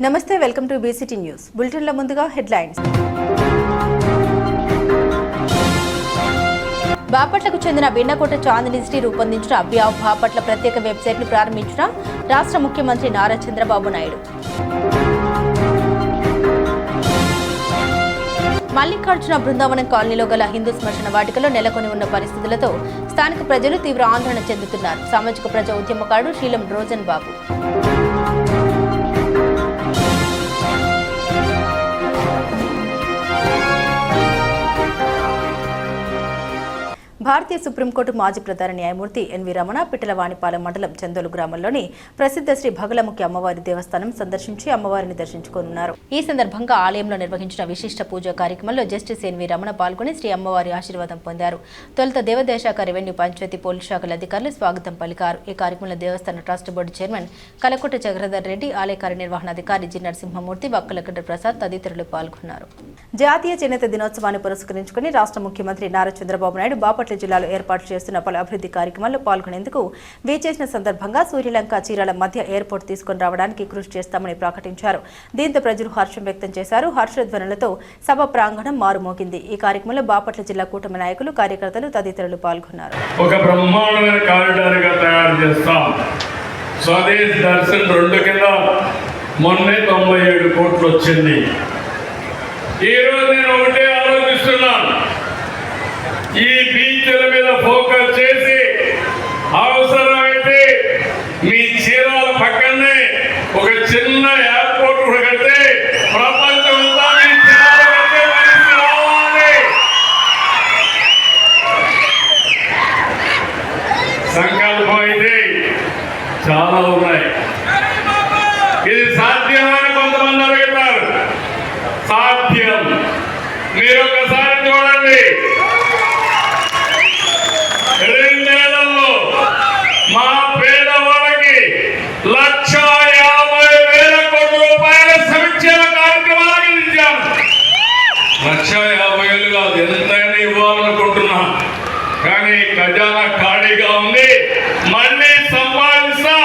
నమస్తే, welcome to BCT news బులెటిన్ల ముందుగా headlines. బాపట్లకు చెందిన బిన్నకోట చాందిని శ్రీ రూపొందించిన బాపట్ల ప్రత్యేక వెబ్సైట్ను ప్రారంభించిన రాష్ట్ర ముఖ్యమంత్రి నారా చంద్రబాబు నాయుడు. మల్లికార్జున బృందావనం కాలనీలో గల హిందూ శ్మశాన వాటికలో నెలకొని ఉన్న పరిస్థితులతో స్థానిక ప్రజలు తీవ్ర ఆందోళన చెందుతున్నారు. సామాజిక ప్రజా ఉద్యమకారుడు శీలం రోజన్ బాబు. భారతీయ సుప్రీంకోర్టు మాజీ ప్రధాన న్యాయమూర్తి ఎన్వి రమణ పిట్టలవాణిపాలెం మండలం చందోలు గ్రామంలోని ప్రసిద్ధ శ్రీ భగలముఖి అమ్మవారి దేవస్థానం సందర్శించి అమ్మవారిని దర్శించుకోనున్నారు. ఈ సందర్భంగా ఆలయంలో నిర్వహించిన విశిష్ట పూజా కార్యక్రమంలో జస్టిస్ ఎన్వి రమణ పాల్గొని శ్రీ అమ్మవారి ఆశీర్వాదం పొందారు. తొలుత దేవాదాయ శాఖ, రెవెన్యూ, పంచాయతీ, పోలీసు శాఖల అధికారులు స్వాగతం పలికారు. ఈ కార్యక్రమంలో దేవస్థాన trust board chairman Kalakota Jagadar Reddy, ఆలయ కార్యనిర్వహణాధికారి జి నరసింహమూర్తి, వక్కలగడ్డ ప్రసాద్ తదితరులు పాల్గొన్నారు. జాతీయ చేనేత దినోత్సవాన్ని పురస్కరించుకుని రాష్ట్ర ముఖ్యమంత్రి నారా చంద్రబాబు నాయుడు బాపట్ల జిల్లాలో ఏర్పాటు చేస్తున్న పలు అభివృద్ధి కార్యక్రమాల్లో పాల్గొనేందుకు వీచేసిన సందర్భంగా సూర్యలంక చీరాల మధ్య ఎయిర్పోర్ట్ తీసుకుని రావడానికి కృషి చేస్తామని ప్రకటించారు. దీంతో ప్రజలు హర్షం వ్యక్తం చేశారు. హర్షధ్వనులతో సభ ప్రాంగణం మారుమోగింది. ఈ కార్యక్రమంలో బాపట్ల జిల్లా కూటమి నాయకులు, కార్యకర్తలు తదితరులు పాల్గొన్నారు. ఒక బ్రహ్మాండమైన కారిడార్ గా తయారు చేస్తాం. స్వదేశ్ దర్శన్ 2 కింద మొన్నే 97 కోట్లు వచ్చింది. ఈరోజు నేను ఒకటే ఆలోచిస్తున్నాను, ఈ బీచ్ల మీద ఫోకస్ చేసి అవసరమైతే మీ చీరాల పక్కనే ఒక చిన్న ఎయిర్పోర్ట్ కూడా కడితే ప్రపంచమంతా మీ చీరాల కట్టే పరిస్థితి రావాలి. సంకల్పం అయితే చాలా ఉన్నాయి. ఇది సాధ్యమని కొంతమంది అడుగుతారు. సాధ్యం. మీరు ఒకసారి చూడండి, 2 నెలల్లో మా పేదవాళ్ళకి 1,50,000 కోట్ల రూపాయల సంక్షేమ కార్యక్రమాలకు ఇచ్చాము. 1,50,000 కాదు, ఎంతైనా ఇవ్వాలనుకుంటున్నా, కానీ ఖజానా ఖాళీగా ఉంది. మళ్ళీ సంపాదిస్తా.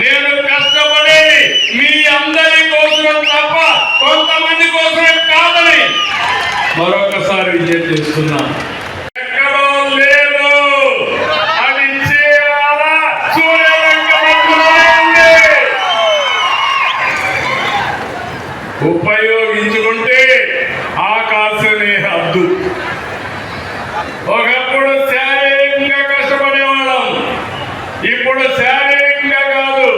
నేను కష్టపడేది మీ అందరి కోసం తప్ప కొంతమంది కోసమే కాదని మరొకసారి విజయం చేస్తున్నా. ఎక్కడో లేదు, అది చీరాల సూర్యలంక మధ్యలో ఉంది. ఉపయోగించుకుంటే ఆకాశమే హద్దు. ఒకప్పుడు శారీరకంగా కష్టపడేవాళ్ళం, ఇప్పుడు శారీరకంగా కాదు.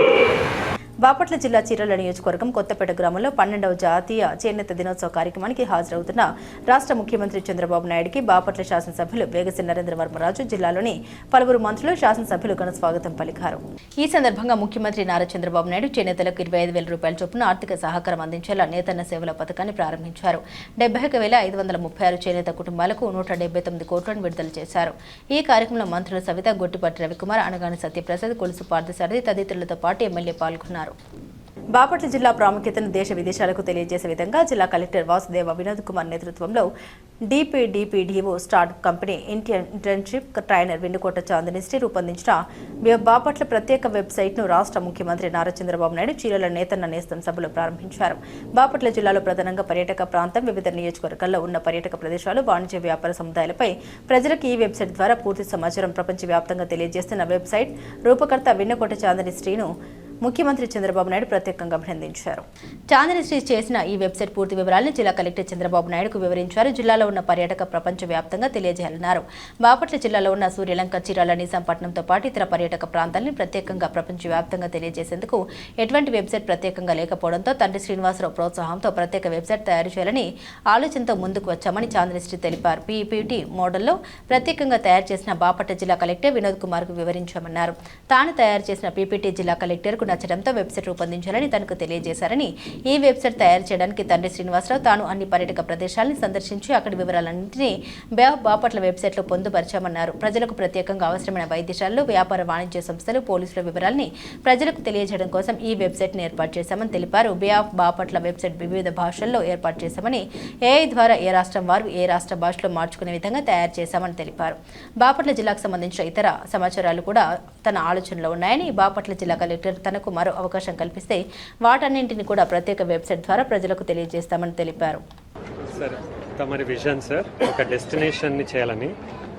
బాపట్ల జిల్లా చీరాల నియోజకవర్గం కొత్తపేట గ్రామంలో 12వ జాతీయ చేనేత దినోత్సవ కార్యక్రమానికి హాజరవుతున్న రాష్ట్ర ముఖ్యమంత్రి చంద్రబాబు నాయుడుకి బాపట్ల శాసనసభ్యులు వేగసి నరేంద్రవర్మరాజు, జిల్లాలోని పలువురు మంత్రులు, శాసనసభ్యులు ఘన స్వాగతం పలికారు. ఈ సందర్భంగా ముఖ్యమంత్రి నారా చంద్రబాబు నాయుడు చేనేతలకు 25,000 రూపాయల చొప్పున ఆర్థిక సహకారం అందించేలా నేతన్న సేవల పథకాన్ని ప్రారంభించారు. 71,536 చేనేత కుటుంబాలకు 179 కోట్లను విడుదల చేశారు. ఈ కార్యక్రమంలో మంత్రులు సవిత, గొట్టిపాటి రవికుమార్, అనగాని సత్యప్రసాద్, కొలుసు పార్థసారథి తదితరులతో పాటు ఎమ్మెల్యే పాల్గొన్నారు. బాపట్ల జిల్లా ప్రాముఖ్యతను దేశ విదేశాలకు తెలియజేసే విధంగా జిల్లా కలెక్టర్ వాసుదేవ వినోద్ కుమార్ నేతృత్వంలో డిపిడిపిడిఓ start company internship trainer Vennukota Chandini Sri రూపొందించిన బాపట్ల ప్రత్యేక వెబ్సైట్ను రాష్ట్ర ముఖ్యమంత్రి నారా చంద్రబాబు నాయుడు చీరాల నేతన్న నేస్తం సభలో ప్రారంభించారు. బాపట్ల జిల్లాలో ప్రధానంగా పర్యాటక ప్రాంతం, వివిధ నియోజకవర్గాల్లో ఉన్న పర్యాటక ప్రదేశాలు, వాణిజ్య వ్యాపార సముదాయాలపై ప్రజలకు ఈ వెబ్సైట్ ద్వారా పూర్తి సమాచారం ప్రపంచవ్యాప్తంగా తెలియజేస్తున్న వెబ్సైట్ రూపకర్త వెన్నుకోట చాందిని శ్రీను ముఖ్యమంత్రి చంద్రబాబు నాయుడు ప్రత్యేకంగా అభినందించారు. చాందిని శ్రీ చేసిన ఈ వెబ్సైట్ పూర్తి వివరాలను జిల్లా కలెక్టర్ చంద్రబాబు నాయుడుకు వివరించారు. జిల్లాలో ఉన్న పర్యాటక ప్రపంచవ్యాప్తంగా తెలియజేయాలన్నారు. బాపట్ల జిల్లాలో ఉన్న సూర్యలంక, చీరాల, నిజాంపట్నంతో పాటు ఇతర పర్యాటక ప్రాంతాలను ప్రత్యేకంగా ప్రపంచవ్యాప్తంగా తెలియజేసేందుకు ఎటువంటి వెబ్సైట్ ప్రత్యేకంగా లేకపోవడంతో తండ్రి శ్రీనివాసరావు ప్రోత్సాహంతో ప్రత్యేక వెబ్సైట్ తయారు చేయాలని ఆలోచనతో ముందుకు వచ్చామని చాందిని శ్రీ తెలిపారు. పీపీటీ మోడల్లో ప్రత్యేకంగా తయారు చేసిన బాపట్ల జిల్లా కలెక్టర్ వినోద్ కుమార్ కు వివరించామన్నారు. తాను తయారు చేసిన పీపీటీ జిల్లా కలెక్టర్కు నచ్చడంతో వెబ్సైట్ రూపొందించాలని తనకు తెలియజేశారని, ఈ వెబ్సైట్ తయారు చేయడానికి తండ్రి శ్రీనివాసరావు తాను అన్ని పర్యాటక ప్రదేశాలను సందర్శించి అక్కడి వివరాలన్నింటినీ బాపట్ల వెబ్సైట్లో పొందుపరిచామన్నారు. ప్రజలకు ప్రత్యేకంగా అవసరమైన వైద్యశాలలు, వ్యాపార వాణిజ్య సంస్థలు, పోలీసుల వివరాల్ని ప్రజలకు తెలియజేయడం కోసం ఈ వెబ్సైట్ని ఏర్పాటు చేశామని తెలిపారు. బే ఆఫ్ బాపట్ల వెబ్సైట్ వివిధ భాషల్లో ఏర్పాటు చేశామని, ఏఐ ద్వారా ఏ రాష్ట్రం వారు ఏ రాష్ట్ర భాషలో మార్చుకునే విధంగా తయారు చేశామని తెలిపారు. బాపట్ల జిల్లాకు సంబంధించిన ఇతర సమాచారాలు కూడా తన ఆలోచనలో ఉన్నాయని బాపట్ల జిల్లా కలెక్టర్ తన తనకు మరో అవకాశం కల్పిస్తే వాటన్నింటిని కూడా ప్రత్యేక వెబ్సైట్ ద్వారా ప్రజలకు తెలియజేస్తామని తెలిపారు. సార్ తమరి విజన్ సార్ ఒక డెస్టినేషన్ని చేయాలని,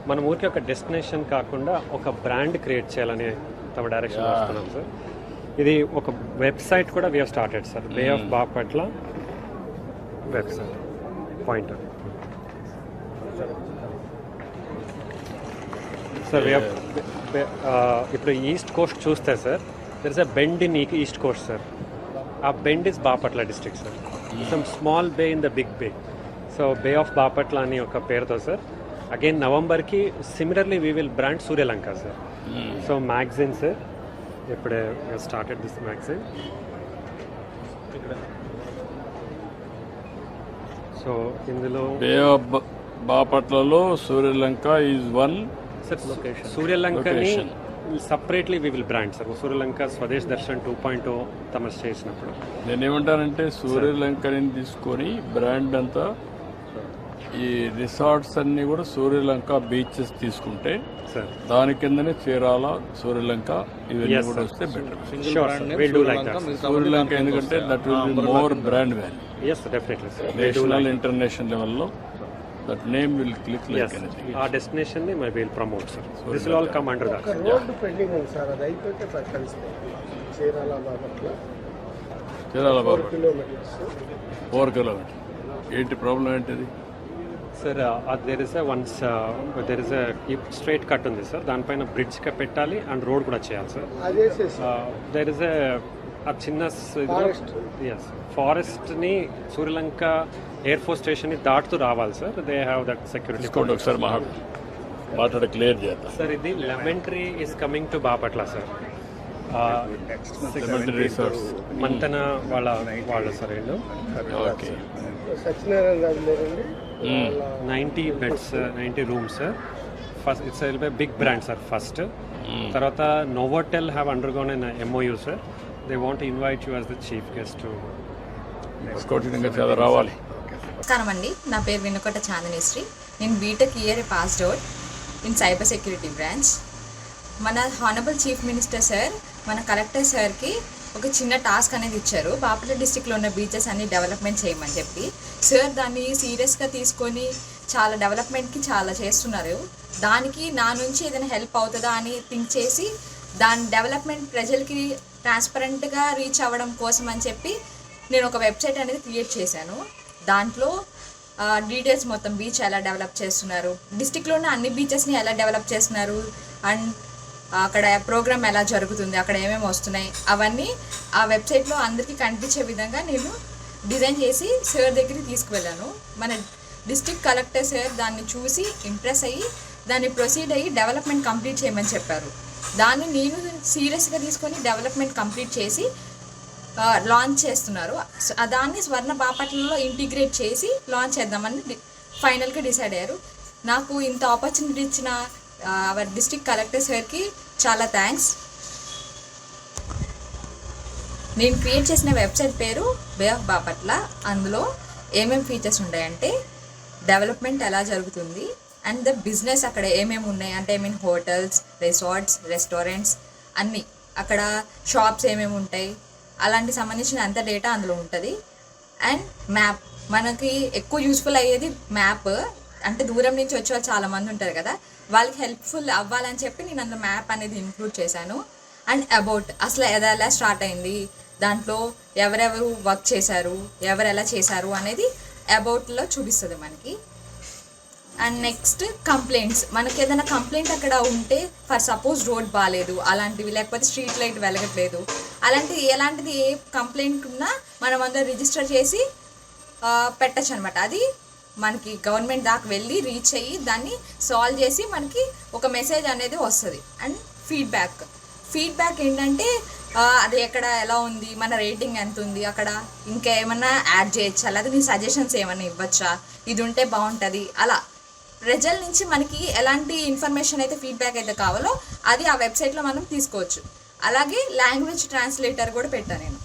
మన ఊరికి ఒక డెస్టినేషన్ కాకుండా ఒక బ్రాండ్ క్రియేట్ చేయాలని తమ డైరెక్షన్ వస్తున్నాం సార్. ఇది ఒక వెబ్సైట్ కూడా we have started sir, bay of Bapatla website point sir. ఇప్పుడు ఈస్ట్ కోస్ట్ చూస్తే sir there is a bend in east coast sir. ఆ bend is Bapatla district sir. Some small bay in the big bay. So bay of Bapatla అని ఒక పేరుతో sir. Again నవంబర్కి similarly we will brand Suryalanka sir. So magazine sir, ఇప్పుడే started this magazine. So ఇందులో bay of బాపట్లలో Suryalanka is one sir. సూర్యలంకని separately we will brand sir. Suryalanka Swadesh Darshan 2.0 తమరు చేసినప్పుడు నేనేమంటానంటే సూర్యలంకని తీసుకొని బ్రాండ్ అంతా ఈ రిసార్ట్స్ అన్ని కూడా సూర్యలంక బీచెస్ తీసుకుంటే సార్ దాని కిందనే చీరాల సూర్యలంక ఇవన్నీ కూడా వస్తే బెటర్. సూర్యలంక ఎందుకంటే that will be more brand value. yes definitely sir. National international లెవెల్లో that name will click like anything. ఆ డెస్టినేషన్ ని will promote sir. This will all come under that. Road pending ఉంది సార్, అది అయిపోతే కలిసిపోయి Chirala Bapatla Chirala Bapatla kilometres 4 kilometre. ఏంటి problem ఏంటిది sir? There is once there is straight cut ఉంది సార్, దానిపైన బ్రిడ్జ్ పెట్టాలి అండ్ రోడ్ కూడా చేయాలి సార్. అదే దెర్ ఇస్ ఆ చిన్న ఫారెస్ట్ని సూర్యలంక ఎయిర్ ఫోర్స్ స్టేషన్ని దాటుతూ రావాలి sir. They have that security. ఒకసారి మాట్లాడ క్లియర్ చేద్దాం సార్. ఇది elementary is coming to Bapatla sir. Resorts Manthana వాళ్ళ సార్ వీళ్ళు. ఓకే. సత్యనారాయణ రాజులేరండి 90 beds 90 rooms sir. First it's will be big brand sir first. తర్వాత Novotel have undergone an MOU sir. They want to invite you as the chief guest to చాలా రావాలి. నమస్కారం అండి, నా పేరు వెనుకొట చాందనేశ్రీ. నేను BTech year passed out in cyber security branch. మన honourable chief minister sir మన కలెక్టర్ సార్కి ఒక చిన్న టాస్క్ అనేది ఇచ్చారు. బాపట్ల డిస్టిక్లో ఉన్న బీచెస్ అన్ని డెవలప్మెంట్ చేయమని చెప్పి. సార్ దాన్ని సీరియస్గా తీసుకొని చాలా డెవలప్మెంట్కి చాలా చేస్తున్నారు. దానికి నా నుంచి ఏదైనా హెల్ప్ అవుతుందా అని థింక్ చేసి దాని డెవలప్మెంట్ ప్రజలకి ట్రాన్స్పరెంట్గా రీచ్ అవ్వడం కోసం అని చెప్పి నేను ఒక వెబ్సైట్ అనేది క్రియేట్ చేశాను. దాంట్లో డీటెయిల్స్ మొత్తం బీచ్ ఎలా డెవలప్ చేస్తున్నారు, డిస్టిక్లో ఉన్న అన్ని బీచెస్ని ఎలా డెవలప్ చేస్తున్నారు, అండ్ అక్కడ ప్రోగ్రామ్ ఎలా జరుగుతుంది, అక్కడ ఏమేమి వస్తున్నాయి, అవన్నీ ఆ వెబ్సైట్లో అందరికీ కనిపించే విధంగా నేను డిజైన్ చేసి సార్ దగ్గరికి తీసుకువెళ్ళాను. మన డిస్ట్రిక్ట్ కలెక్టర్ సార్ దాన్ని చూసి ఇంప్రెస్ అయ్యి దాన్ని ప్రొసీడ్ అయ్యి డెవలప్మెంట్ కంప్లీట్ చేయమని చెప్పారు. దాన్ని నేను సీరియస్గా తీసుకొని డెవలప్మెంట్ కంప్లీట్ చేసి లాంచ్ చేస్తున్నారు. దాన్ని స్వర్ణ బాపట్లలో ఇంటిగ్రేట్ చేసి లాంచ్ చేద్దామని ఫైనల్గా డిసైడ్ అయ్యారు. నాకు ఇంత ఆపర్చునిటీ ఇచ్చిన అవర్ డిస్ట్రిక్ట్ కలెక్టర్ సార్కి చాలా థ్యాంక్స్. నేను క్రియేట్ చేసిన వెబ్సైట్ పేరు బే ఆఫ్ బాపట్ల. అందులో ఏమేమి ఫీచర్స్ ఉంటాయంటే డెవలప్మెంట్ ఎలా జరుగుతుంది అండ్ ద బిజినెస్ అక్కడ ఏమేమి ఉన్నాయి అంటే హోటల్స్, రిసార్ట్స్, రెస్టారెంట్స్ అన్నీ, అక్కడ షాప్స్ ఏమేమి ఉంటాయి అలాంటి సంబంధించిన అంత డేటా అందులో ఉంటుంది. అండ్ మ్యాప్, మనకి ఎక్కువ యూస్ఫుల్ అయ్యేది మ్యాప్. అంటే దూరం నుంచి వచ్చే వాళ్ళు చాలామంది ఉంటారు కదా, వాళ్ళకి హెల్ప్ఫుల్ అవ్వాలని చెప్పి నేను అందులో మ్యాప్ అనేది ఇంక్లూడ్ చేశాను. అండ్ అబౌట్ అసలు ఎలా స్టార్ట్ అయింది, దాంట్లో ఎవరెవరు వర్క్ చేశారు, ఎవరు ఎలా చేశారు అనేది అబౌట్లో చూపిస్తుంది మనకి. అండ్ నెక్స్ట్ కంప్లైంట్స్, మనకి ఏదైనా కంప్లైంట్ అక్కడ ఉంటే ఫర్ సపోజ్ రోడ్ బాగాలేదు అలాంటివి, లేకపోతే స్ట్రీట్ లైట్ వెలగట్లేదు, ఎలాంటిది ఏ కంప్లైంట్ ఉన్నా మనం అందరూ రిజిస్టర్ చేసి పెట్టచ్చు అనమాట. అది మనకి గవర్నమెంట్ దాకా వెళ్ళి రీచ్ అయ్యి దాన్ని సాల్వ్ చేసి మనకి ఒక మెసేజ్ అనేది వస్తుంది. అండ్ ఫీడ్బ్యాక్ ఏంటంటే అది ఎక్కడ ఎలా ఉంది, మన రేటింగ్ ఎంత ఉంది, అక్కడ ఇంకా ఏమన్నా యాడ్ చేయొచ్చా, లేదా నీ సజెషన్స్ ఏమైనా ఇవ్వచ్చా, ఇది ఉంటే బాగుంటుంది, అలా ప్రజల నుంచి మనకి ఎలాంటి ఇన్ఫర్మేషన్ అయితే ఫీడ్బ్యాక్ అయితే కావాలో అది ఆ వెబ్సైట్లో మనం తీసుకోవచ్చు. అలాగే లాంగ్వేజ్ ట్రాన్స్లేటర్ కూడా పెట్టాను నేను.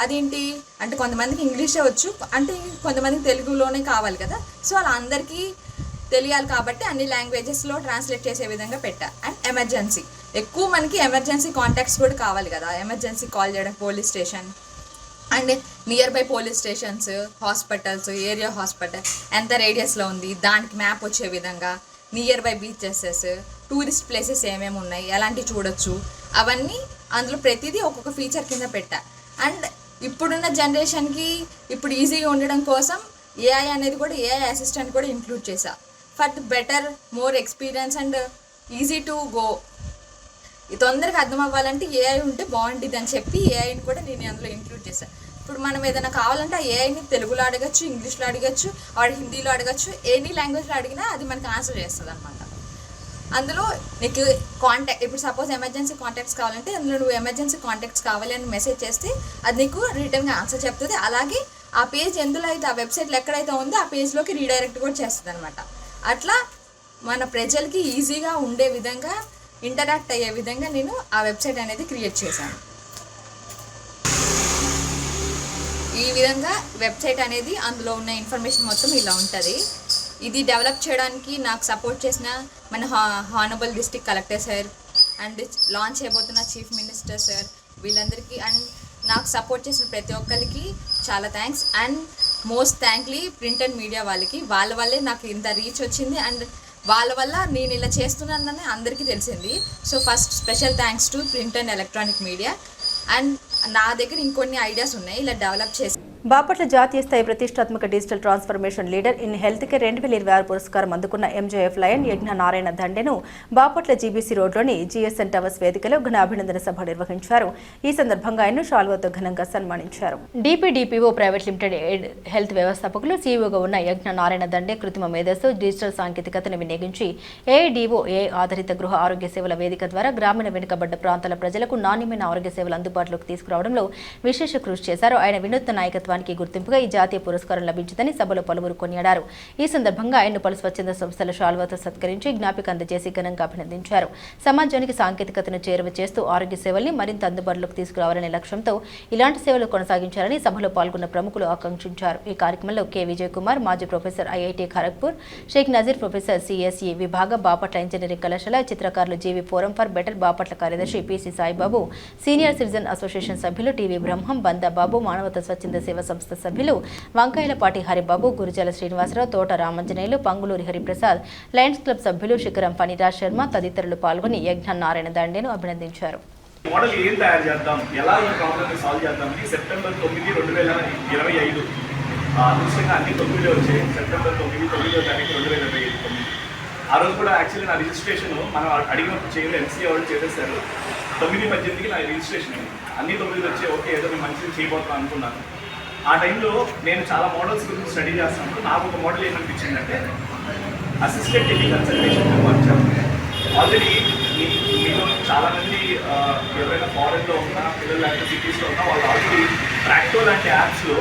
అదేంటి అంటే కొంతమందికి ఇంగ్లీషే వచ్చు, అంటే కొంతమందికి తెలుగులోనే కావాలి కదా, సో అలా అందరికీ తెలియాలి కాబట్టి అన్ని లాంగ్వేజెస్లో ట్రాన్స్లేట్ చేసే విధంగా పెట్టా. అండ్ ఎక్కువ మనకి ఎమర్జెన్సీ కాంటాక్ట్స్ కూడా కావాలి కదా, ఎమర్జెన్సీ కాల్ చేయడం police station and near by police stations, hospitals, area hospital ఎంత రేడియస్లో ఉంది దానికి మ్యాప్ వచ్చే విధంగా, నియర్ బై బీచెసెస్, టూరిస్ట్ ప్లేసెస్ ఏమేమి ఉన్నాయి, ఎలాంటివి చూడొచ్చు, అవన్నీ అందులో ప్రతిదీ ఒక్కొక్క ఫీచర్ కింద పెట్టా. అండ్ ఇప్పుడున్న జనరేషన్కి ఇప్పుడు ఈజీగా ఉండడం కోసం ఏఐ అనేది కూడా, ఏఐ అసిస్టెంట్ కూడా ఇంక్లూడ్ చేశా for the better more experience and easy to go. తొందరగా అర్థం అవ్వాలంటే ఏఐ ఉంటే బాగుంటుంది అని చెప్పి ఏఐని కూడా నేను అందులో ఇంక్లూడ్ చేశాను. ఇప్పుడు మనం ఏదైనా కావాలంటే ఆ ఏఐని తెలుగులో అడగచ్చు, ఇంగ్లీష్లో అడగచ్చు, ఆర్ హిందీలో అడగచ్చు, ఎనీ లాంగ్వేజ్లో అడిగినా అది మనకి ఆన్సర్ చేస్తుంది అనమాట. అందులో నీకు కాంటాక్ట్, ఇప్పుడు సపోజ్ ఎమర్జెన్సీ కాంటాక్ట్స్ కావాలంటే అందులో నువ్వు ఎమర్జెన్సీ కాంటాక్ట్స్ కావాలి అని మెసేజ్ చేస్తే అది నీకు రిటర్న్గా ఆన్సర్ చెప్తుంది. అలాగే ఆ పేజ్ ఎందులో అయితే, ఆ వెబ్సైట్లో ఎక్కడైతే ఉందో ఆ పేజ్లోకి రీడైరెక్ట్ కూడా చేస్తుంది అనమాట. అట్లా మన ప్రజలకి ఈజీగా ఉండే విధంగా, ఇంటరాక్ట్ అయ్యే విధంగా నేను ఆ వెబ్సైట్ అనేది క్రియేట్ చేశాను. ఈ విధంగా వెబ్సైట్ అనేది అందులో ఉన్న ఇన్ఫర్మేషన్ మొత్తం ఇలా ఉంటుంది. ఇది డెవలప్ చేయడానికి నాకు సపోర్ట్ చేసిన మన honourable district collector sir and launch చేయబోతున్న చీఫ్ మినిస్టర్ సార్, వీళ్ళందరికీ అండ్ నాకు సపోర్ట్ చేసిన ప్రతి ఒక్కరికి చాలా thanks. And most thankfully print and media వాళ్ళకి, వాళ్ళ వల్లే నాకు ఇంత రీచ్ వచ్చింది అండ్ వాళ్ళ వల్ల నేను ఇలా చేస్తున్నానని అందరికీ తెలిసింది. So first special thanks to print and electronic media. And నా దగ్గర ఇంకొన్ని ఐడియాస్ ఉన్నాయి ఇలా డెవలప్ చేసి. బాపట్ల జాతీయ స్థాయి ప్రతిష్టాత్మక digital transformation leader in health care 2026 పురస్కారం అందుకున్న ఎంజేఎఫ్ లయన్ యజ్ఞ నారాయణ దండెను బాపట్ల జీబీసీ రోడ్లోని జీఎస్ఎన్ టవర్స్ వేదికలో ఘన అభినందన సభ నిర్వహించారు. ఈ సందర్భంగా ఆయన్ను షాల్వాతో ఘనంగా సన్మానించారు. డిపిడిపిఓ ప్రైవేట్ లిమిటెడ్ హెల్త్ వ్యవస్థాపకులు సీఈఓగా ఉన్న యజ్ఞ నారాయణ దండే కృత్రిమ మేధస్సు, డిజిటల్ సాంకేతికతను వినియోగించి ఏఐడిఓ ఆధారిత గృహ ఆరోగ్య సేవల వేదిక ద్వారా గ్రామీణ వెనుకబడ్డ ప్రాంతాల ప్రజలకు నాణ్యమైన ఆరోగ్య సేవలు అందుబాటులోకి తీసుకురావడంలో విశేష కృషి చేశారు. ఆయన వినూత్న నాయకత్వానికి గుర్తింపుగా ఈ జాతీయ పురస్కారం లభించిందని సభలో పలువురు కొనియాడారు. ఈ సందర్భంగా ఆయన్ను పలు స్వచ్ఛంద సంస్థల షాల్వాతో సత్కరించి జ్ఞాపిక అందజేసి ఘనంగా అభినందించారు. సమాజానికి సాంకేతికతను చేరువ చేస్తూ ఆరోగ్య సేవల్ని మరింత అందుబాటులోకి తీసుకురావాలనే లక్ష్యంతో ఇలాంటి సేవలు కొనసాగించాలని సభలో పాల్గొన్న ప్రముఖులు ఆకాంక్షించారు. ఈ కార్యక్రమంలో కె విజయ్ కుమార్, మాజీ professor IIT Kharagpur, Shaik Nazeer professor CSE విభాగ, బాపట్ల ఇంజనీరింగ్ కళాశాల, చిత్రకారులు G V forum for better Bapatla కార్యదర్శి P C Saibabu, senior citizen association సభ్యులు టీవీ బ్రహ్మం, బందాబాబు, మానవతా స్వచ్ఛంద సేవ సంస్థ సభ్యులు వంకాయలపాటి హరిబాబు, గురుజాల శ్రీనివాసరావు, తోట రామంజనేయులు, పంగులూరి హరిప్రసాద్, లయన్స్ క్లబ్ సభ్యులు శిఖరం ఫణిరాజ్ శర్మ తదితరులు పాల్గొని యజ్ఞ నారాయణ దండేను అభినందించారు. మోడల్ ఏం తయారు చేద్దాం, ఎలా ఈ ప్రాబ్లమ్ని సాల్వ్ చేద్దామని సెప్టెంబర్ 9, 2025 అదృష్టంగా అన్ని 9 వచ్చాయి. సెప్టెంబర్ 9, 2025 ఆ రోజు కూడా యాక్చువల్లీ నా రిజిస్ట్రేషన్ మనం అడిగినప్పుడు చేయలేదు, ఎంసీఏ వాళ్ళు చేసేసారు. 9/18కి నా రిజిస్ట్రేషన్ అయింది. అన్ని 9 వచ్చి ఓకే ఏదో మేము మంచిగా చేయబోతున్నాం అనుకున్నాను. ఆ టైంలో నేను చాలా మోడల్స్ గురించి స్టడీ చేస్తాను. నాకు ఒక మోడల్ ఏమనిపించిందంటే అసిస్టెంట్ టెలికన్సల్టేషన్ వర్క్. ఆల్రెడీ మీలో చాలామంది ఎవరైనా ఫారెన్లో ఉన్నా, పిల్లలు లేకపోతే సిటీస్లో ఉన్నా, వాళ్ళు ఆల్రెడీ ట్రాక్టో లాంటి యాప్స్లో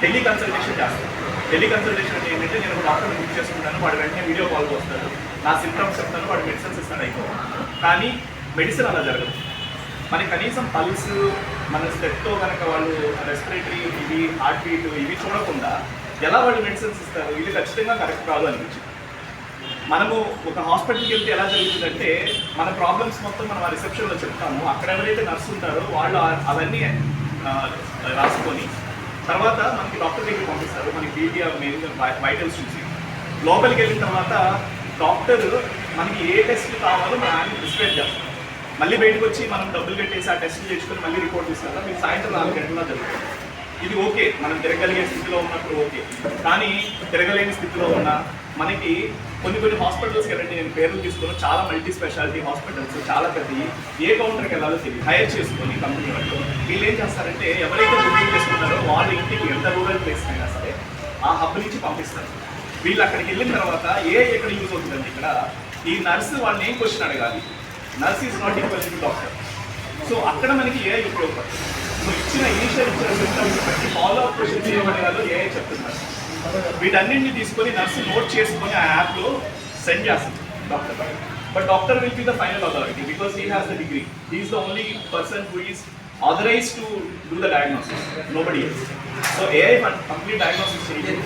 టెలికన్సల్టేషన్ చేస్తారు. టెలికన్సల్టేషన్ అంటే ఏంటంటే నేను ఒక డాక్టర్ని బుక్ చేసుకుంటాను, వాడు వెంటనే వీడియో కాల్కి వస్తాడు, నా సింప్టమ్స్ చెప్తాను, వాడు మెడిసిన్స్ ఇస్తాడు అయిపోవాలి. కానీ మెడిసిన్ అలా జరగదు. మనకి కనీసం పల్స్, మన స్టెప్తో కనుక వాళ్ళు రెస్పిరేటరీ ఇవి, హార్ట్ బీట్ ఇవి చూడకుండా ఎలా వాళ్ళు మెడిసిన్స్ ఇస్తారు, ఇది ఖచ్చితంగా కరెక్ట్ కాదు అనిపించింది. మనము ఒక హాస్పిటల్కి వెళ్తే ఎలా జరుగుతుందంటే మన ప్రాబ్లమ్స్ మొత్తం మనం ఆ రిసెప్షన్లో చెప్తాము. అక్కడ ఎవరైతే నర్సు ఉంటారో వాళ్ళు అవన్నీ రాసుకొని తర్వాత మనకి డాక్టర్ దగ్గరికి పంపిస్తారు. మనకి బీపీ మెయిన్ వైటల్స్ చూసి లోపలికి వెళ్ళిన తర్వాత డాక్టర్ మనకి ఏ టెస్ట్ కావాలో మనం ఆయన ప్రిస్క్రైబ్ చేస్తాం. మళ్ళీ బయటకు వచ్చి మనం డబ్బులు కట్టేసి ఆ టెస్టులు తెచ్చుకొని మళ్ళీ రిపోర్ట్ తీసుకుంటాం. మీకు సాయంత్రం 4 గంటల్లో జరుగుతుంది. ఇది ఓకే, మనం తిరగలిగే స్థితిలో ఉన్నప్పుడు ఓకే. కానీ తిరగలేని స్థితిలో ఉన్న మనకి కొన్ని హాస్పిటల్స్కి వెళ్ళండి, నేను పేర్లు తీసుకున్నాను, చాలా మల్టీ స్పెషాలిటీ హాస్పిటల్స్, చాలా పెద్దవి. ఏ కౌంటర్కి వెళ్ళాలో తెలియదు. హైర్ చేసుకొని కంపెనీ వాళ్ళు వీళ్ళు ఏం చేస్తారంటే ఎవరైతే బుకింగ్ చేసుకుంటారో వాళ్ళ ఇంటికి ఎంత రూరల్ ప్లేస్ అయినా సరే ఆ హబ్ నుంచి పంపిస్తారు. వీళ్ళు అక్కడికి వెళ్ళిన తర్వాత ఎక్కడ యూజ్ అవుతుందండి, ఇక్కడ ఈ నర్సు వాళ్ళని ఏం క్వశ్చన్ అడగాలి, nurse is not equal to doctor. So అక్కడ మనకి ఏఐ ఉపయోగపడుతుంది. సో ఇచ్చిన సిస్టమ్స్ బట్టి ఫాలో అప్ క్వశ్చన్స్ ఏమడగాలో ఏఐ చెప్తున్నారు. వీటన్నింటినీ తీసుకొని నర్సు నోట్ చేసుకొని ఆ యాప్లో సెండ్ చేస్తుంది doctor. But doctor will be the final authority because he has the degree. He is the only person who is authorized to do the diagnosis, nobody else. So AI complete diagnosis చేయలేదు.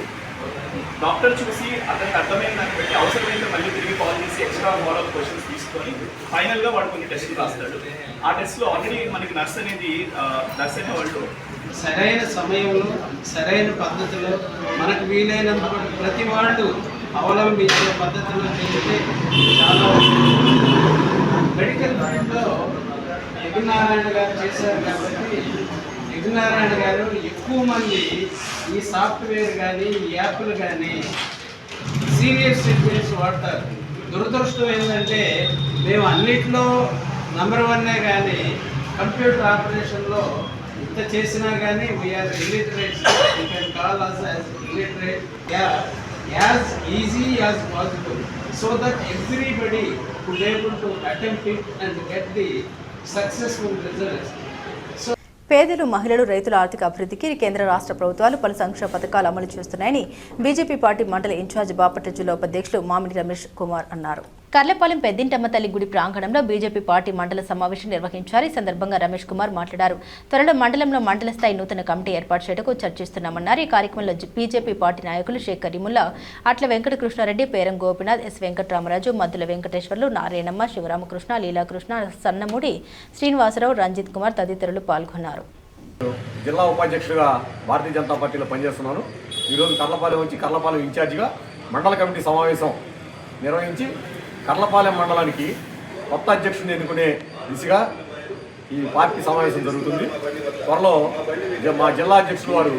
Doctor చూసి అతనికి అర్థమైన దాన్ని బట్టి అవసరమైతే మళ్ళీ తిరిగి call చేసి ఎక్స్ట్రా ఫాలోఅప్ క్వశ్చన్స్ తీసుకొని ఫైనల్గా వాడు కొన్ని టెస్టులు రాస్తాడు. ఆ టెస్ట్లో ఆల్రెడీ మనకి నర్స్ అనేవాళ్ళు సరైన సమయంలో సరైన పద్ధతిలో మనకు వీలైనంత ప్రతి వాళ్ళు అవలంబించే పద్ధతిలో చేస్తే చాలా మెడికల్ ఫీల్డ్లో యజ్ఞనారాయణ గారు చేశారు కాబట్టి యజ్ఞనారాయణ గారు ఎక్కువ మంది ఈ సాఫ్ట్వేర్ కానీ ఈ యాప్లు కానీ సీరియస్ ట్రీట్మెంట్స్ వాడతారు. దురదృష్టం ఏంటంటే మేము అన్నిట్లో నంబర్ 1 కానీ కంప్యూటర్ ఆపరేషన్లో ఇంత చేసినా కానీ we are illiterates. You can call us as illiterate. As easy as possible so that everybody could able to attempt it and get the successful results. పేదలు, మహిళలు, రైతుల ఆర్థిక అభివృద్ధికి కేంద్ర రాష్ట్ర ప్రభుత్వాలు పలు సంక్షేమ పథకాలు అమలు చేస్తున్నాయని బీజేపీ పార్టీ మండల ఇన్ఛార్జ్ బాపట్ల జిల్లా ఉపాధ్యక్షులు మామిడి రమేష్ కుమార్ అన్నారు. కర్లపాలెం పెద్దింటమ్మ తల్లి గుడి ప్రాంగణంలో బీజేపీ పార్టీ మండల సమావేశం నిర్వహించారు. ఈ సందర్భంగా రమేష్ కుమార్ మాట్లాడారు. త్వరలో మండలంలో మండల స్థాయి నూతన కమిటీ ఏర్పాటు చేయడానికి చర్చిస్తున్నామన్నారు. ఈ కార్యక్రమంలో బీజేపీ పార్టీ నాయకులు షేక్ కరీముల్లా, అట్ల వెంకటకృష్ణారెడ్డి, పేరం గోపినాథ్, ఎస్ వెంకటరామరాజు, మద్దుల వెంకటేశ్వర్లు, నారాయణమ్మ, శివరామకృష్ణ, లీలాకృష్ణ, సన్నముడి శ్రీనివాసరావు, రంజిత్ కుమార్ తదితరులు పాల్గొన్నారు. జిల్లా ఉపాధ్యక్షుడిగా భారతీయ జనతా పార్టీలో పనిచేస్తున్నాను. ఈరోజు కర్లపాలెం వచ్చి కర్లపాలెం ఇన్ఛార్జిగా మండల కమిటీ సమావేశం నిర్వహించి కర్లపాలెం మండలానికి కొత్త అధ్యక్షుడిని ఎన్నుకునే దిశగా ఈ పార్టీ సమావేశం జరుగుతుంది. త్వరలో మా జిల్లా అధ్యక్షులు వారు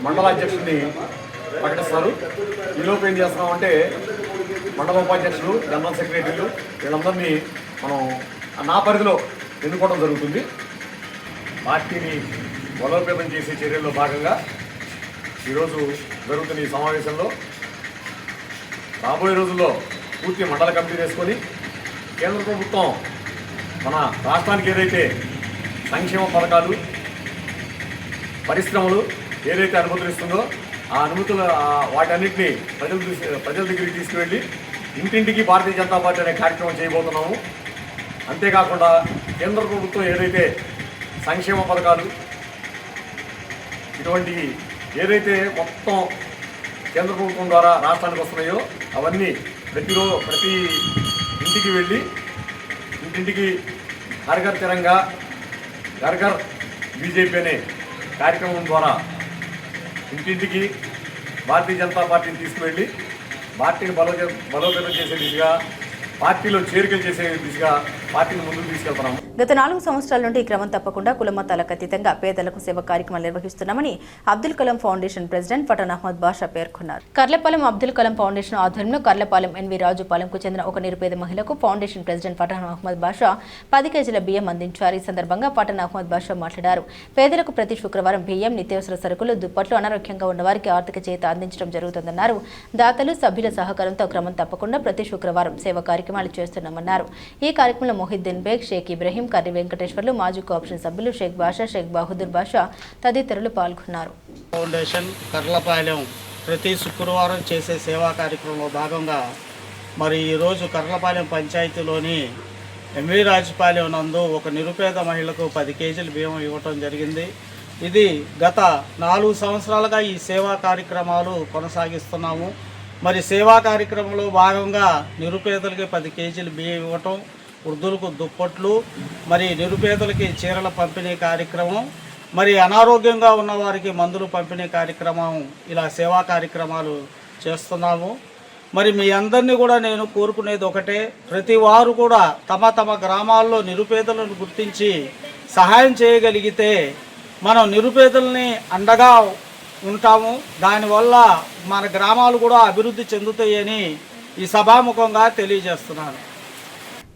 మండల అధ్యక్షుడిని ప్రకటిస్తారు. ఈలోపు ఏం చేస్తున్నామంటే మండల ఉపాధ్యక్షులు, జనరల్ సెక్రటరీలు వీళ్ళందరినీ మనం నా పరిధిలో ఎన్నుకోవడం జరుగుతుంది. పార్టీని బలోపేతం చేసే చర్యల్లో భాగంగా ఈరోజు జరుగుతున్న ఈ సమావేశంలో రాబోయే రోజుల్లో పూర్తి మండల కమిటీ వేసుకొని కేంద్ర ప్రభుత్వం మన రాష్ట్రానికి ఏదైతే సంక్షేమ పథకాలు, పరిశ్రమలు ఏదైతే అనుమతులు ఇస్తుందో ఆ అనుమతుల వాటన్నిటిని ప్రజల దగ్గరికి తీసుకువెళ్ళి ఇంటింటికి భారతీయ జనతా పార్టీ అనే కార్యక్రమం చేయబోతున్నాము. అంతేకాకుండా కేంద్ర ప్రభుత్వం ఏదైతే సంక్షేమ పథకాలు ఇటువంటి ఏదైతే మొత్తం కేంద్ర ప్రభుత్వం ద్వారా రాష్ట్రానికి వస్తున్నాయో అవన్నీ ప్రతి ఇంటికి వెళ్ళి ఇంటింటికి హర్ ఘర్ తిరంగా, ఘర్ ఘర్ బీజేపీ అనే కార్యక్రమం ద్వారా ఇంటింటికి భారతీయ జనతా పార్టీని తీసుకువెళ్ళి పార్టీని బలోపేతం చేసే దిశగా, పార్టీలో చేరికలు చేసే దిశగా పార్టీని ముందుకు తీసుకెళ్తున్నాము. గత 4 సంవత్సరాల నుండి ఈ క్రమం తప్పకుండా కులమతాలకు అతీతంగా పేదలకు సేవ కార్యక్రమాలు నిర్వహిస్తున్నామని అబ్దుల్ కలాం ఫౌండేషన్ ప్రెసిడెంట్ పఠాన్ అహ్మద్ బాషా పేర్కొన్నారు. కర్లపాలెం అబ్దుల్ కలాం ఫౌండేషన్ ఆధ్వర్యంలో కర్లపాలెం ఎన్వి రాజుపాలెంకు చెందిన ఒక నిరుపేద మహిళకు ఫౌండేషన్ ప్రెసిడెంట్ పఠాన్ అహ్మద్ బాషా 10 కేజీల బియ్యం అందించారు. ఈ సందర్భంగా పఠాన్ అహ్మద్ బాషా మాట్లాడారు. పేదలకు ప్రతి శుక్రవారం బియ్యం, నిత్యావసర సరుకులు, దుప్పట్లు, అనారోగ్యంగా ఉన్న వారికి ఆర్థిక చేత అందించడం జరుగుతుందన్నారు. దాతలు, సభ్యుల సహకారంతో క్రమం తప్పకుండా ప్రతి శుక్రవారం సేవా కార్యక్రమాలు చేస్తున్నామన్నారు. ఈ కార్యక్రమంలో మొహిద్దీన్ బేగ్, షేక్ ఇబ్రహీం, కర్రి వెంకటేశ్వర్లు, మాజీ కోఆప్షన్ సభ్యులు షేక్ బాషా, షేక్ బహదూర్ బాషా తదితరులు పాల్గొన్నారు. ఫౌండేషన్ కర్లపాలెం ప్రతి శుక్రవారం చేసే సేవా కార్యక్రమంలో భాగంగా మరి ఈరోజు కర్లపాలెం పంచాయతీలోని ఎంవి రాజుపాలెం నందు ఒక నిరుపేద మహిళకు 10 కేజీల బియ్యం ఇవ్వటం జరిగింది. ఇది గత 4 సంవత్సరాలుగా ఈ సేవా కార్యక్రమాలు కొనసాగిస్తున్నాము. మరి సేవా కార్యక్రమంలో భాగంగా నిరుపేదలకి 10 కేజీల బియ్యం ఇవ్వటం, వృద్ధులకు దుప్పట్లు, మరి నిరుపేదలకి చీరల పంపిణీ కార్యక్రమం, మరి అనారోగ్యంగా ఉన్న వారికి మందులు పంపిణీ కార్యక్రమం, ఇలా సేవా కార్యక్రమాలు చేస్తున్నాము. మరి మీ అందరినీ కూడా నేను కోరుకునేది ఒకటే, ప్రతి వారు కూడా తమ తమ గ్రామాల్లో నిరుపేదలను గుర్తించి సహాయం చేయగలిగితే మనం నిరుపేదల్ని అండగా ఉంటాము. దానివల్ల మన గ్రామాలు కూడా అభివృద్ధి చెందుతాయని ఈ సభాముఖంగా తెలియజేస్తున్నాను.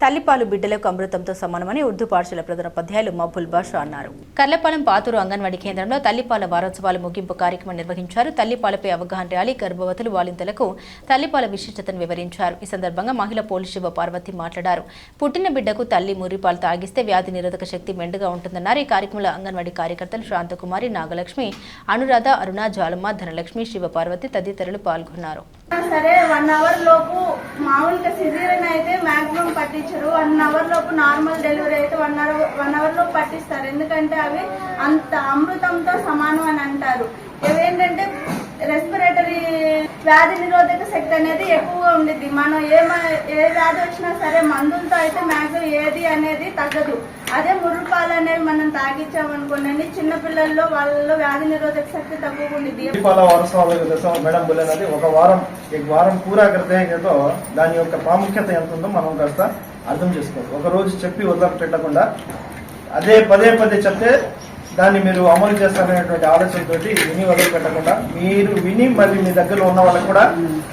తల్లిపాలు బిడ్డలకు అమృతంతో సమానమని ఉర్దూ పాఠశాల ప్రధానోపాధ్యాయులు మహబూల్ బాషా అన్నారు. కర్లపాలెం పాతూరు అంగన్వాడీ కేంద్రంలో తల్లిపాల వారోత్సవాల ముగింపు కార్యక్రమం నిర్వహించారు. తల్లిపాలపై అవగాహన ర్యాలీ, గర్భవతులు, బాలింతలకు తల్లిపాల విశిష్టతను వివరించారు. ఈ సందర్భంగా మహిళా పోలీస్ శివ పార్వతి మాట్లాడారు. పుట్టిన బిడ్డకు తల్లి మురిపాలు తాగిస్తే వ్యాధి నిరోధక శక్తి మెండుగా ఉంటుందన్నారు. ఈ కార్యక్రమంలో అంగన్వాడీ కార్యకర్తలు శాంతకుమారి, నాగలక్ష్మి, అనురాధ, అరుణ, జాలమ్మ, ధనలక్ష్మి, శివ పార్వతి తదితరులు పాల్గొన్నారు. సరే 1 అవర్ లోపు మామూలుగా సిజేరియన్ అయితే మాక్సిమం పట్టించరు. 1 అవర్ లోపు నార్మల్ డెలివరీ అయితే 1 అవర్ లోపు పట్టిస్తారు. ఎందుకంటే అవి అంత అమృతంతో సమానం అని అంటారు. ఇవేంటంటే రెస్పిరేటరీ వ్యాధి నిరోధక శక్తి అనేది ఎక్కువగా ఉండిద్ది. మనం ఏ వ్యాధి వచ్చినా సరే మందులతో అయితే మ్యాక్సిమం ఏది అనేది తగ్గదు. అదే ముర్రుపాలు అనేవి మనం తాగించామనుకోండి, చిన్నపిల్లల్లో వాళ్ళలో వ్యాధి నిరోధక శక్తి తక్కువగా ఉండిద్ది. మేడం బోలేనది ఒక వారం పూరా కడితే దాని యొక్క ప్రాముఖ్యత ఎంత ఉందో మనం కాస్త అర్థం చేసుకోవాలి. ఒక రోజు చెప్పి వదిలిపెట్టకుండా అదే పదే చెప్తే దాన్ని మీరు అమలు చేస్తారనేటువంటి ఆలోచనతో విని వదిలిపెట్టకుండా మీరు విని మళ్ళీ మీ దగ్గరలో ఉన్న వాళ్ళకు కూడా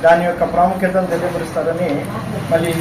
దాని యొక్క ప్రాముఖ్యతను తెలియపరుస్తారని మళ్ళీ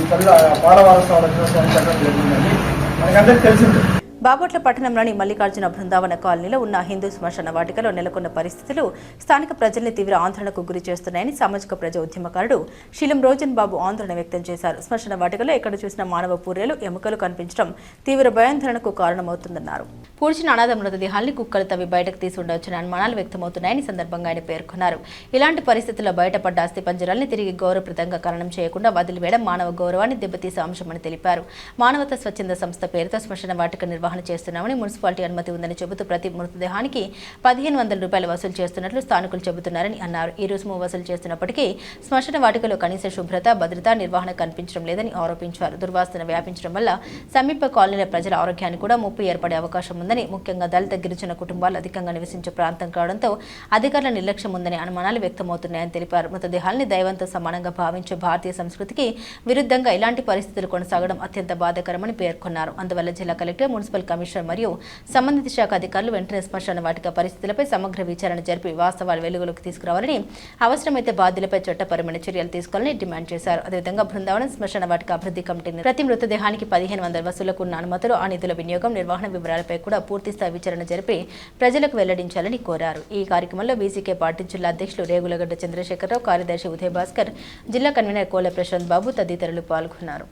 పాల వారసత్వాల దినోత్సవం చట్టం జరిగిందని మనకందరికీ తెలిసింది. బాపట్ల పట్టణంలోని మల్లికార్జున బృందావన కాలనీలో ఉన్న హిందూ శ్మశాన వాటికలో నెలకొన్న పరిస్థితులు స్థానిక ప్రజల్ని తీవ్ర ఆందోళనకు గురి చేస్తున్నాయని సామాజిక ప్రజా ఉద్యమకారుడు శీలం రోజన్ బాబు ఆందోళన వ్యక్తం చేశారు. శ్మశాన వాటికలో ఎక్కడ చూసిన మానవ పూర్యలు ఎముకలు కనిపించడం తీవ్ర భయాందోళనకు కారణమవుతుందన్నారు. పూడ్చిన అనాథ మృతదేహాల్ని కుక్కలు తవ్వి బయటకు తీసి ఉండవచ్చని అనుమానాలు వ్యక్తమవుతున్నాయని సందర్భంగా ఆయన పేర్కొన్నారు. ఇలాంటి పరిస్థితుల్లో బయటపడ్డ అస్థి పంజరాల్ని తిరిగి గౌరవప్రదంగా ఖననం చేయకుండా వదిలివేయడం మానవ గౌరవాన్ని దెబ్బతీసే అంశమని తెలిపారు. మానవతా స్వచ్ఛంద సంస్థ పేరుతో శ్మశాన వాటిక నిర్వహణ చేస్తున్నామని, మున్సిపాలిటీ అనుమతి ఉందని చెబుతూ ప్రతి మృతదేహానికి 1500 రూపాయలు వసూలు చేస్తున్నట్లు స్థానికులు చెబుతున్నారని అన్నారు. ఈ రుసుము వసూలు చేస్తున్నప్పటికీ శ్మశాన వాటికలో కనీస శుభ్రత, భద్రత, నిర్వహణ కనిపించడం లేదని ఆరోపించారు. దుర్వాసన వ్యాపించడం వల్ల సమీప కాలనీల ప్రజల ఆరోగ్యానికి కూడా ముప్పు ఏర్పడే అవకాశం ఉందని, ముఖ్యంగా దళిత గిరిజన కుటుంబాలు అధికంగా నివసించే ప్రాంతం కావడంతో అధికారుల నిర్లక్ష్యం ఉందని అనుమానాలు వ్యక్తమవుతున్నాయని తెలిపారు. మృతదేహాల్ని దైవంతో సమానంగా భావించే భారతీయ సంస్కృతికి విరుద్ధంగా ఇలాంటి పరిస్థితులు కొనసాగడం అత్యంత బాధాకరమని పేర్కొన్నారు. అందువల్ల జిల్లా కలెక్టర్, మున్సిపల్ కమిషనర్ మరియు సంబంధిత శాఖ అధికారులు వెంటనే శ్మశాన వాటిక పరిస్థితులపై సమగ్ర విచారణ జరిపి వాస్తవాలు వెలుగులోకి తీసుకురావాలని, అవసరమైతే బాధ్యులపై చట్టపరమైన చర్యలు తీసుకోవాలని డిమాండ్ చేశారు. అదేవిధంగా బృందావనం శ్మశాన వాటిక అభివృద్ధి కమిటీని ప్రతి మృతదేహానికి 1500 వసూలకు ఉన్న అనుమతులు, ఆ నిధుల వినియోగం, నిర్వహణ వివరాలపై కూడా పూర్తిస్థాయి విచారణ జరిపి ప్రజలకు వెల్లడించాలని కోరారు. ఈ కార్యక్రమంలో బీసీకే పార్టీ జిల్లా అధ్యక్షులు రేగులగడ్డ చంద్రశేఖరరావు, కార్యదర్శి ఉదయ భాస్కర్, జిల్లా కన్వీనర్ కోల ప్రశాంత్ బాబు తదితరులు పాల్గొన్నారు.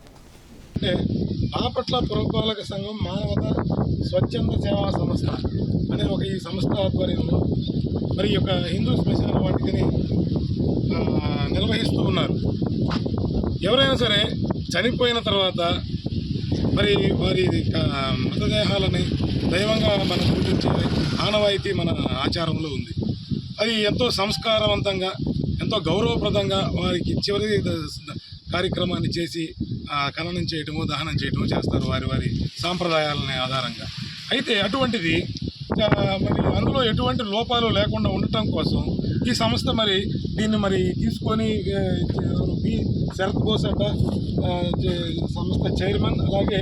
బాపట్ల పురపాలక సంఘం మానవత స్వచ్ఛంద సేవా సంస్థ అనే ఈ సంస్థ ఆధ్వర్యంలో మరి యొక్క హిందూ శ్మశాన వాటికని నిర్వహిస్తూ ఉన్నారు. ఎవరైనా సరే చనిపోయిన తర్వాత మరి వారి మృతదేహాలని దైవంగా మనం పూజించే ఆనవాయితీ మన ఆచారంలో ఉంది. అది ఎంతో సంస్కారవంతంగా, ఎంతో గౌరవప్రదంగా వారికి చివరి కార్యక్రమాన్ని చేసి ఖననం చేయటము, దహనం చేయటము చేస్తారు వారి సాంప్రదాయాలని ఆధారంగా. అయితే అటువంటిది మరి అందులో ఎటువంటి లోపాలు లేకుండా ఉండటం కోసం ఈ సంస్థ మరి దీన్ని మరి తీసుకొని శరత్ బోసట సంస్థ చైర్మన్, అలాగే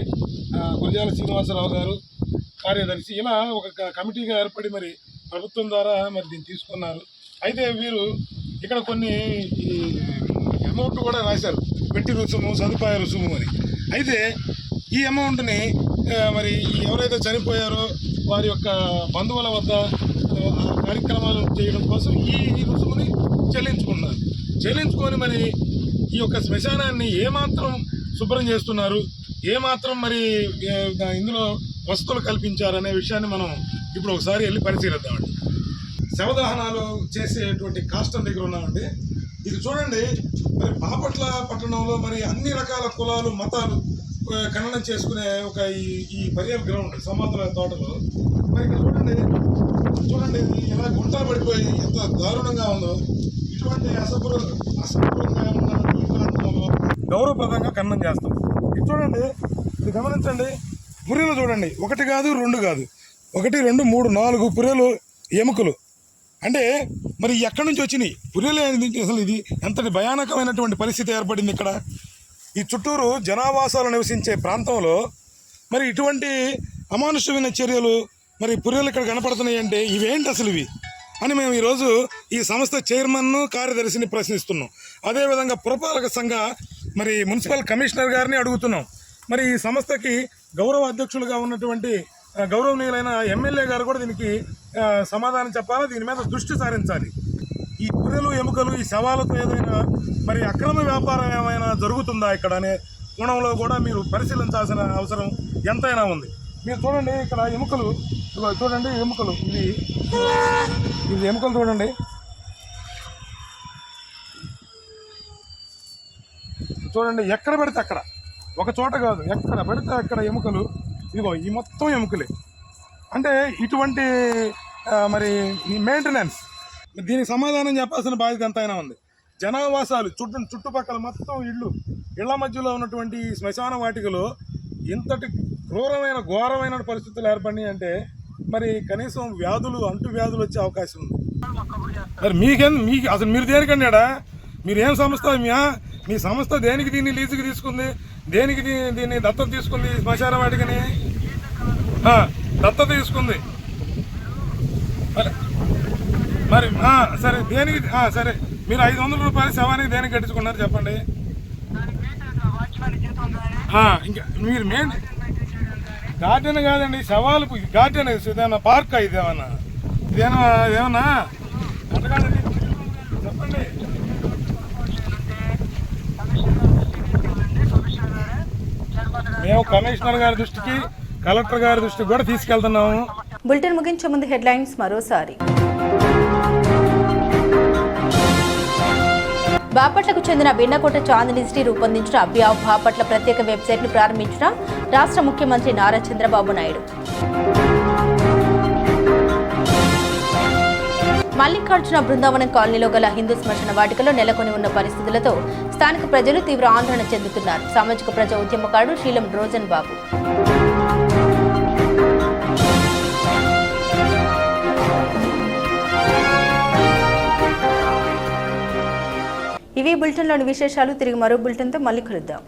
గురజాల శ్రీనివాసరావు గారు కార్యదర్శి, ఇలా ఒక కమిటీగా ఏర్పడి మరి ప్రభుత్వం ద్వారా మరి దీన్ని తీసుకున్నారు. అయితే వీరు ఇక్కడ కొన్ని అమౌంట్ కూడా రాశారు, పెట్టి రుసుము, సదుపాయ రుసుము అని. అయితే ఈ అమౌంట్ని మరి ఎవరైతే చనిపోయారో వారి యొక్క బంధువుల వద్ద కార్యక్రమాలు చేయడం కోసం ఈ రుసుముని చెల్లించుకొని మరి ఈ యొక్క శ్మశానాన్ని ఏమాత్రం శుభ్రం చేస్తున్నారు, ఏమాత్రం మరి ఇందులో వసతులు కల్పించారనే విషయాన్ని మనం ఇప్పుడు ఒకసారి వెళ్ళి పరిశీలిద్దామండి. శవదహనాలు చేసేటువంటి కాష్టం దగ్గర ఉన్నామండి. ఇది చూడండి, మరి బాపట్ల పట్టణంలో మరి అన్ని రకాల కులాలు, మతాలు ఖననం చేసుకునే ఈ బరియల్ గ్రౌండ్ సమాధుల తోటలో మరి ఇక్కడ చూడండి ఎలా గుంటలు పడిపోయి ఎంత దారుణంగా ఉందో. ఇటువంటి అసభ్రంగా ఉన్న ఈ ప్రాంతంలో గౌరవప్రదంగా ఖననం చేస్తాం. ఇది చూడండి, ఇది గమనించండి, పుర్రెలు చూడండి, 1 కాదు 2 కాదు, 1 2 3 4 పుర్రెలు, ఎముకలు. అంటే మరి ఎక్కడి నుంచి వచ్చినాయి పుర్రెలు? అసలు ఇది ఎంతటి భయానకమైనటువంటి పరిస్థితి ఏర్పడింది ఇక్కడ. ఈ చుట్టూరు జనావాసాలు నివసించే ప్రాంతంలో మరి ఇటువంటి అమానుషమైన చర్యలు, మరి పుర్రెలు ఇక్కడ కనపడుతున్నాయి అంటే ఇవేంటి అసలు ఇవి అని మేము ఈరోజు ఈ సంస్థ చైర్మన్ను, కార్యదర్శిని ప్రశ్నిస్తున్నాం. అదేవిధంగా పురపాలక సంఘ మరి మున్సిపల్ కమిషనర్ గారిని అడుగుతున్నాం. మరి ఈ సంస్థకి గౌరవ అధ్యక్షులుగా ఉన్నటువంటి గౌరవనీయులైన ఎమ్మెల్యే గారు కూడా దీనికి సమాధానం చెప్పాలి, దీని మీద దృష్టి సారించాలి. ఈ పుర్రెలు, ఎముకలు, ఈ శవాలతో ఏదైనా మరి అక్రమ వ్యాపారం ఏమైనా జరుగుతుందా ఇక్కడ అనే కోణంలో కూడా మీరు పరిశీలించాల్సిన అవసరం ఎంతైనా ఉంది. మీరు చూడండి, ఇక్కడ ఎముకలు చూడండి, ఎముకలు ఇది ఎముకలు చూడండి. చూడండి, ఎక్కడ పెడితే అక్కడ, ఒక చోట కాదు, ఎక్కడ పెడితే అక్కడ ఎముకలు. ఇదిగో ఈ మొత్తం ఎముకలే. అంటే ఇటువంటి మరి మెయింటెనెన్స్ దీనికి సమాధానం చెప్పాల్సిన బాధ్యత ఎంతైనా ఉంది. జనావాసాలు చుట్టుపక్కల మొత్తం ఇళ్ల మధ్యలో ఉన్నటువంటి ఈ శ్మశాన వాటికలో ఇంతటి క్రూరమైన ఘోరమైన పరిస్థితులు ఏర్పడినాయి అంటే మరి కనీసం అంటు వ్యాధులు వచ్చే అవకాశం ఉంది. మరి మీకు అసలు మీరు దేనికండి మీరేం సంస్థ మీ సంస్థ దేనికి దీన్ని లీజుకి తీసుకుంది, దేనికి దీన్ని దత్తత తీసుకుంది, శ్మశాన వాటికని దత్తత తీసుకుంది. మరి సరే దేనికి సరే మీరు 500 రూపాయల శవానికి దేనికి కట్టించుకున్నారు చెప్పండి. ఇంకా మీరు మెయిన్ గార్డెన్ కాదండి, శవాలు గార్డెన్ ఇదేమన్నా పార్క్ ఇదేమన్నా ఏమన్నా అంత కాదండి చెప్పండి. మేము కమిషనర్ గారి దృష్టికి, కలెక్టర్ గారి దృష్టికి కూడా తీసుకెళ్తున్నాము. బులెటిన్ ముగించే ముందు హెడ్లైన్స్ మరోసారి. బాపట్లకు చెందిన బిన్నకోట చాందినిస్టీ రూపొందించిన బాపట్ల ప్రత్యేక వెబ్సైట్ను ప్రారంభించిన రాష్ట్ర ముఖ్యమంత్రి నారా చంద్రబాబు నాయుడు. మల్లికార్జున బృందావనం కాలనీలో గల హిందూ శ్మశాన వాటికలో నెలకొని ఉన్న పరిస్థితులతో స్థానిక ప్రజలు తీవ్ర ఆందోళన చెందుతున్నారు. సామాజిక ప్రజా ఉద్యమకారుడు శీలం రోజన్ బాబు. ఇవి బులెటిన్లోని విశేషాలు. తిరిగి మరో బులెటిన్తో మళ్ళీ కలుద్దాం.